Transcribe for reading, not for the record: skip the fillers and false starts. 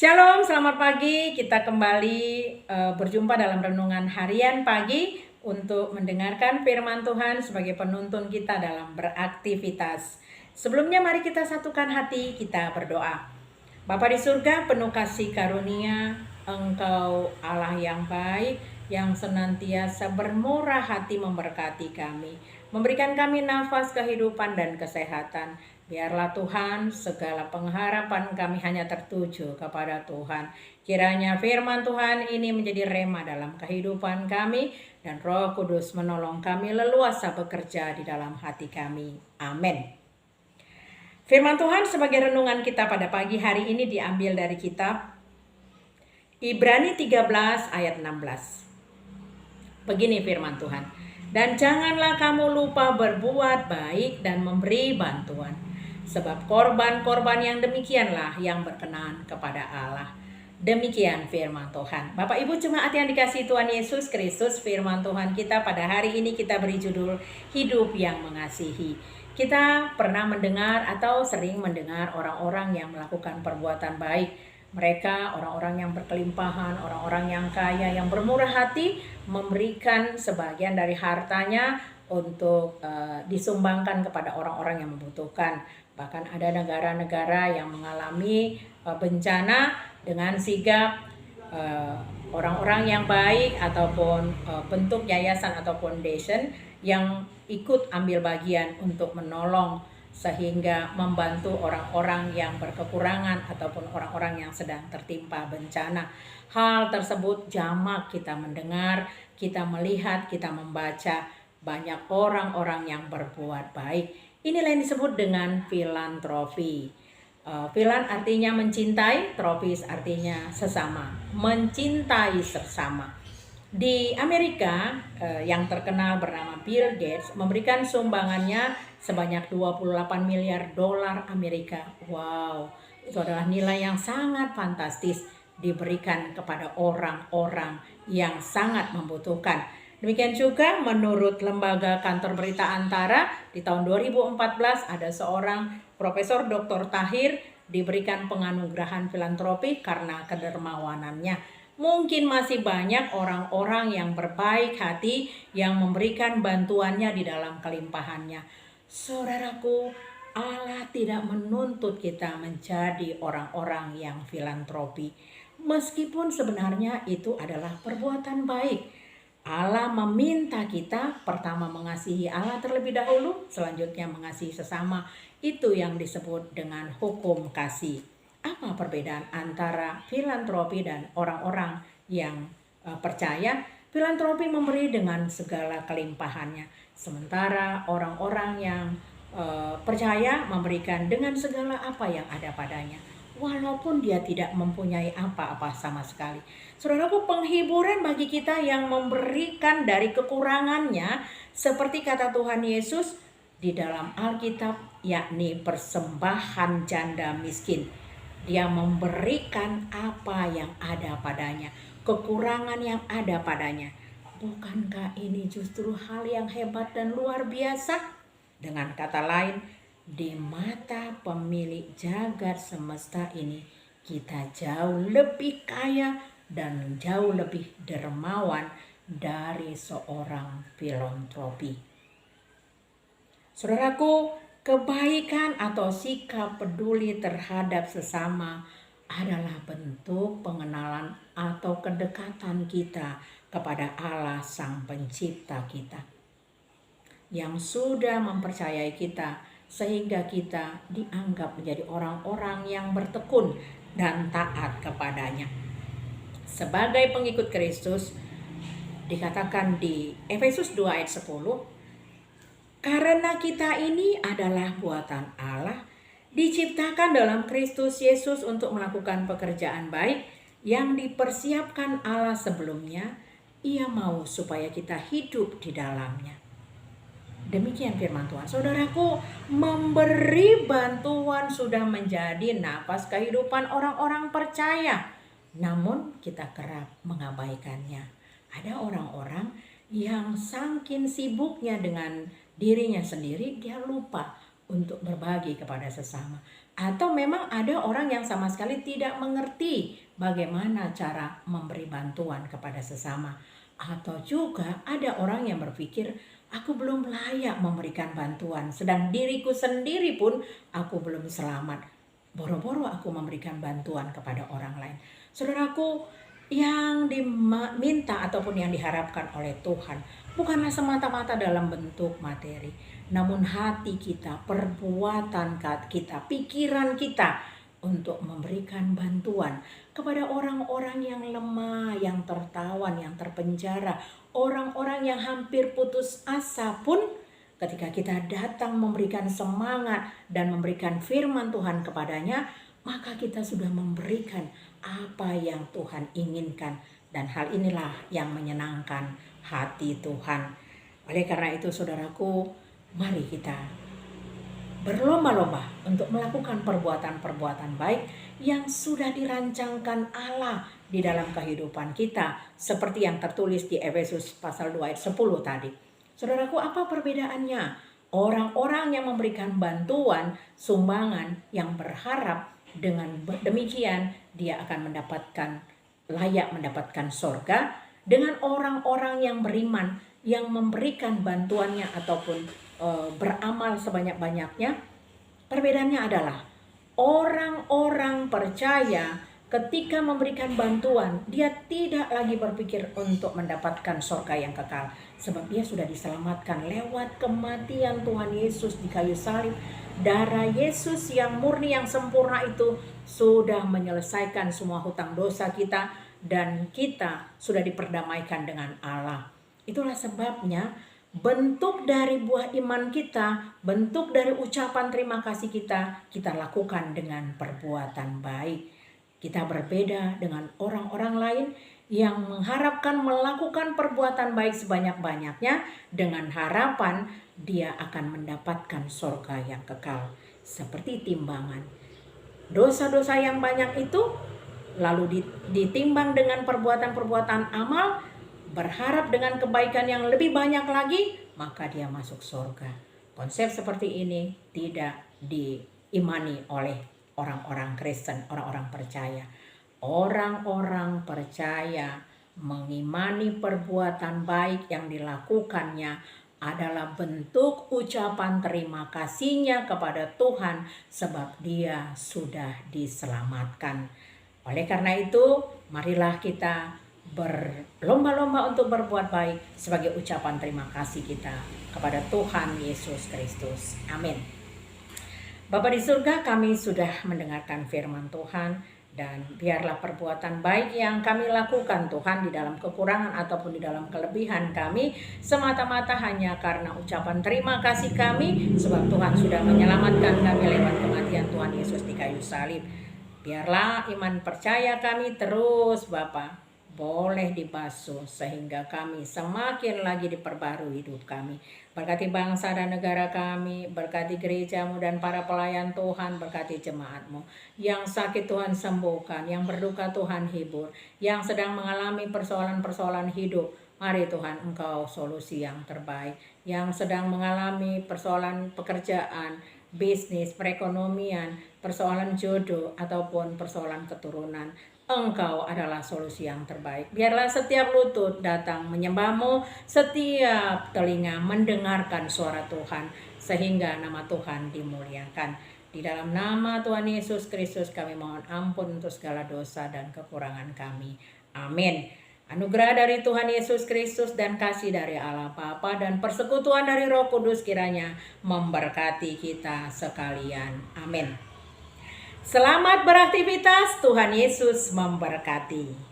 Shalom, selamat pagi. Kita kembali berjumpa dalam renungan harian pagi untuk mendengarkan firman Tuhan sebagai penuntun kita dalam beraktivitas. Sebelumnya mari kita satukan hati, kita berdoa. Bapa di surga, penuh kasih karunia, Engkau Allah yang baik, yang senantiasa bermurah hati memberkati kami, memberikan kami nafas kehidupan dan kesehatan. Biarlah Tuhan, segala pengharapan kami hanya tertuju kepada Tuhan. Kiranya firman Tuhan ini menjadi rema dalam kehidupan kami, dan Roh Kudus menolong kami leluasa bekerja di dalam hati kami. Amin. Firman Tuhan sebagai renungan kita pada pagi hari ini diambil dari kitab Ibrani 13 ayat 16. Begini firman Tuhan. Dan janganlah kamu lupa berbuat baik dan memberi bantuan, sebab korban-korban yang demikianlah yang berkenan kepada Allah. Demikian firman Tuhan. Bapak Ibu jemaat yang dikasihi Tuhan Yesus Kristus, firman Tuhan kita pada hari ini kita beri judul Hidup yang Mengasihi. Kita pernah mendengar atau sering mendengar orang-orang yang melakukan perbuatan baik. Mereka orang-orang yang berkelimpahan, orang-orang yang kaya, yang bermurah hati, memberikan sebagian dari hartanya untuk disumbangkan kepada orang-orang yang membutuhkan. Bahkan ada negara-negara yang mengalami bencana dengan sigap orang-orang yang baik ataupun bentuk yayasan atau foundation yang ikut ambil bagian untuk menolong sehingga membantu orang-orang yang berkekurangan ataupun orang-orang yang sedang tertimpa bencana. Hal tersebut jamak kita mendengar, kita melihat, kita membaca banyak orang-orang yang berbuat baik. Inilah yang disebut dengan filantropi. Filan artinya mencintai, tropis artinya sesama, mencintai sesama. Di Amerika yang terkenal bernama Bill Gates memberikan sumbangannya sebanyak 28 miliar dolar Amerika. Wow, itu adalah nilai yang sangat fantastis diberikan kepada orang-orang yang sangat membutuhkan. Demikian juga menurut lembaga kantor berita Antara di tahun 2014 ada seorang Profesor Dr. Tahir diberikan penganugerahan filantropi karena kedermawanannya. Mungkin masih banyak orang-orang yang berbaik hati yang memberikan bantuannya di dalam kelimpahannya. Saudaraku, Allah tidak menuntut kita menjadi orang-orang yang filantropi. Meskipun sebenarnya itu adalah perbuatan baik. Allah meminta kita pertama mengasihi Allah terlebih dahulu, selanjutnya mengasihi sesama. Itu yang disebut dengan hukum kasih. Apa perbedaan antara filantropi dan orang-orang yang percaya? Filantropi memberi dengan segala kelimpahannya, sementara orang-orang yang percaya memberikan dengan segala apa yang ada padanya, walaupun dia tidak mempunyai apa-apa sama sekali. Saudaraku, penghiburan bagi kita yang memberikan dari kekurangannya, seperti kata Tuhan Yesus di dalam Alkitab, yakni persembahan janda miskin. Dia memberikan apa yang ada padanya, kekurangan yang ada padanya. Bukankah ini justru hal yang hebat dan luar biasa? Dengan kata lain, di mata pemilik jagat semesta ini, kita jauh lebih kaya dan jauh lebih dermawan dari seorang filantropi. Saudaraku, kebaikan atau sikap peduli terhadap sesama adalah bentuk pengenalan atau kedekatan kita kepada Allah Sang Pencipta kita, yang sudah mempercayai kita sehingga kita dianggap menjadi orang-orang yang bertekun dan taat kepadanya. Sebagai pengikut Kristus, dikatakan di Efesus 2 ayat 10, karena kita ini adalah buatan Allah, diciptakan dalam Kristus Yesus untuk melakukan pekerjaan baik yang dipersiapkan Allah sebelumnya. Ia mau supaya kita hidup di dalamnya. Demikian firman Tuhan. Saudaraku, memberi bantuan sudah menjadi nafas kehidupan orang-orang percaya. Namun kita kerap mengabaikannya. Ada orang-orang yang saking sibuknya dengan dirinya sendiri, dia lupa untuk berbagi kepada sesama. Atau memang ada orang yang sama sekali tidak mengerti bagaimana cara memberi bantuan kepada sesama. Atau juga ada orang yang berpikir, aku belum layak memberikan bantuan, sedang diriku sendiri pun aku belum selamat. Boro-boro aku memberikan bantuan kepada orang lain. Saudaraku, yang diminta ataupun yang diharapkan oleh Tuhan bukanlah semata-mata dalam bentuk materi, namun hati kita, perbuatan kita, pikiran kita untuk memberikan bantuan kepada orang-orang yang lemah, yang tertawan, yang terpenjara, orang-orang yang hampir putus asa pun ketika kita datang memberikan semangat dan memberikan firman Tuhan kepadanya, maka kita sudah memberikan apa yang Tuhan inginkan, dan hal inilah yang menyenangkan hati Tuhan. Oleh karena itu saudaraku, mari kita berlomba-lomba untuk melakukan perbuatan-perbuatan baik yang sudah dirancangkan Allah di dalam kehidupan kita, seperti yang tertulis di Efesus pasal 2 ayat 10 tadi. Saudaraku, apa perbedaannya? Orang-orang yang memberikan bantuan, sumbangan, yang berharap dengan demikian dia akan layak mendapatkan sorga, dengan orang-orang yang beriman, yang memberikan bantuannya ataupun beramal sebanyak-banyaknya. Perbedaannya adalah orang-orang percaya ketika memberikan bantuan, dia tidak lagi berpikir untuk mendapatkan sorga yang kekal, sebab dia sudah diselamatkan lewat kematian Tuhan Yesus di kayu salib. Darah Yesus yang murni, yang sempurna itu sudah menyelesaikan semua hutang dosa kita, dan kita sudah diperdamaikan dengan Allah. Itulah sebabnya bentuk dari buah iman kita, bentuk dari ucapan terima kasih kita lakukan dengan perbuatan baik. Kita berbeda dengan orang-orang lain yang mengharapkan melakukan perbuatan baik sebanyak-banyaknya dengan harapan dia akan mendapatkan surga yang kekal. Seperti timbangan. Dosa-dosa yang banyak itu lalu ditimbang dengan perbuatan-perbuatan amal, berharap dengan kebaikan yang lebih banyak lagi, maka dia masuk surga. Konsep seperti ini tidak diimani oleh orang-orang Kristen, orang-orang percaya. Orang-orang percaya mengimani perbuatan baik yang dilakukannya adalah bentuk ucapan terima kasihnya kepada Tuhan sebab dia sudah diselamatkan. Oleh karena itu, marilah kita berlomba-lomba untuk berbuat baik sebagai ucapan terima kasih kita kepada Tuhan Yesus Kristus. Amin. Bapa di surga, kami sudah mendengarkan firman Tuhan, dan biarlah perbuatan baik yang kami lakukan Tuhan di dalam kekurangan ataupun di dalam kelebihan kami semata-mata hanya karena ucapan terima kasih kami sebab Tuhan sudah menyelamatkan kami lewat kematian Tuhan Yesus di kayu salib. Biarlah iman percaya kami terus Bapa boleh dibasuh sehingga kami semakin lagi diperbarui hidup kami. Berkati bangsa dan negara kami, berkati gerejamu dan para pelayan Tuhan, berkati jemaatmu. Yang sakit Tuhan sembuhkan, yang berduka Tuhan hibur, yang sedang mengalami persoalan-persoalan hidup, mari Tuhan Engkau solusi yang terbaik. Yang sedang mengalami persoalan pekerjaan, bisnis, perekonomian, persoalan jodoh ataupun persoalan keturunan, Engkau adalah solusi yang terbaik. Biarlah setiap lutut datang menyembah-Mu, setiap telinga mendengarkan suara Tuhan, sehingga nama Tuhan dimuliakan. Di dalam nama Tuhan Yesus Kristus kami mohon ampun untuk segala dosa dan kekurangan kami. Amin. Anugerah dari Tuhan Yesus Kristus dan kasih dari Allah Bapa dan persekutuan dari Roh Kudus kiranya memberkati kita sekalian. Amin. Selamat beraktivitas, Tuhan Yesus memberkati.